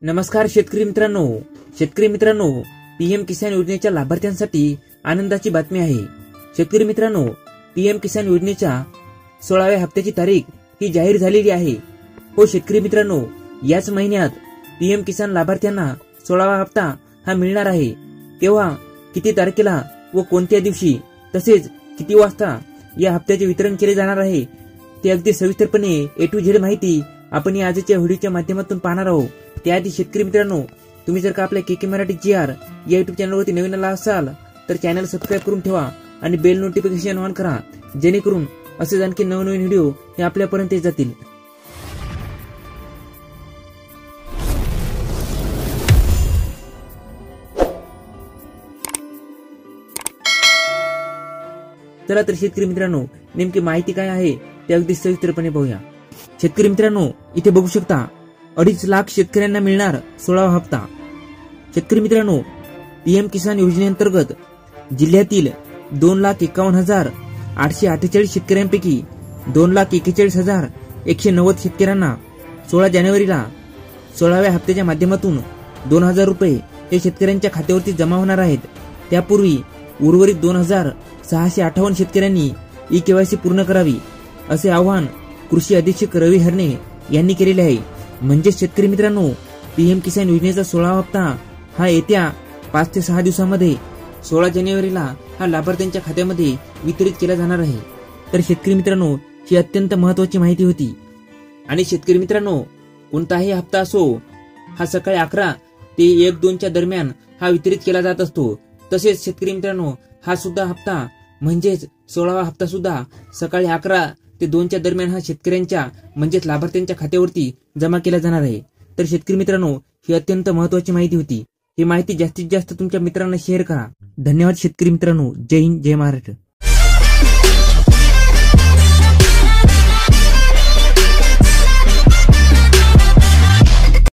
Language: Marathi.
नमस्कार शेतकरी मित्रांनो, पीएम किसान योजनेच्या लाभार्थ्यांसाठी आनंदाची बातमी आहे। शेतकरी मित्रांनो, पीएम किसान योजनेच्या 16व्या हप्त्याची तारीख ही जाहीर झालेली आहे। हो शेतकरी मित्रांनो, याच महिन्यात पीएम किसान लाभार्थ्यांना 16वा हप्ता हा मिळणार आहे। तेव्हा किती तारखेला व कोणत्या दिवशी तसेच किती वाजता या हप्त्याचे वितरण केले जाणार आहे ते अगदी सविस्तरपणे A to Z माहिती आपण या आजच्या व्हिडिओच्या माध्यमातून पाहणार आहोत। त्याआधी शेतकरी मित्रांनो, तुम्ही जर का आपल्या केके मराठी GR या युट्यूब चॅनलवरती नवीन आला असाल तर चॅनल सबस्क्राईब करून ठेवा आणि बेल नोटिफिकेशन ऑन करा, जेणेकरून असेच आणखी नवनवीन व्हिडिओ हे आपल्यापर्यंत येत जातील। चला तर शेतकरी मित्रांनो, नेमकी माहिती काय आहे ते अगदी सविस्तरपणे पाहूया। शेतकरी मित्रांनो, इथे बघू शकता 2.5 लाख शेतकऱ्यांना मिळणार 16वा हप्ता। शेतकरी मित्रांनो, पीएम किसान योजनेअंतर्गत जिल्ह्यातील 2,51,848 शेतकऱ्यांपैकी 2,41,190 शेतकऱ्यांना 16 जानेवारीला 16व्या हप्त्याच्या माध्यमातून 2,000 रुपये हे शेतकऱ्यांच्या खात्यावरती जमा होणार आहेत। त्यापूर्वी उर्वरित 2,658 शेतकऱ्यांनी ई-केवायसी पूर्ण करावी, असे आवाहन कृषी अधीक्षक रवी हरणे यांनी केलेले आहे। म्हणजे शेतकरी मित्रांनो, पीएम किसान योजनेचा 16वा हप्ता हा येत्या 5 ते 6 दिवसांमध्ये 16 जानेवारीला हा लाभार्थ्यांच्या खात्यामध्ये वितरित केला जाणार आहे। तर शेतकरी मित्रांनो, ही अत्यंत महत्त्वाची माहिती होती। आणि शेतकरी मित्रांनो, कोणताही हप्ता असो हा सकाळी 11 ते 1-2 च्या दरम्यान हा वितरित केला जात असतो। तसेच शेतकरी मित्रांनो, हा सुद्धा हप्ता म्हणजेच 16वा हप्ता सुद्धा सकाळी 11 ते 2 च्या दरम्यान हा शेतकऱ्यांच्या म्हणजेच लाभार्थ्यांच्या खात्यावरती जमा केला जाणार आहे। तर शेतकरी मित्रांनो, ही अत्यंत महत्त्वाची माहिती होती। ही माहिती जास्तीत जास्त तुमच्या मित्रांना शेअर करा। धन्यवाद शेतकरी मित्रांनो। जय हिंद, जय महाराष्ट्र।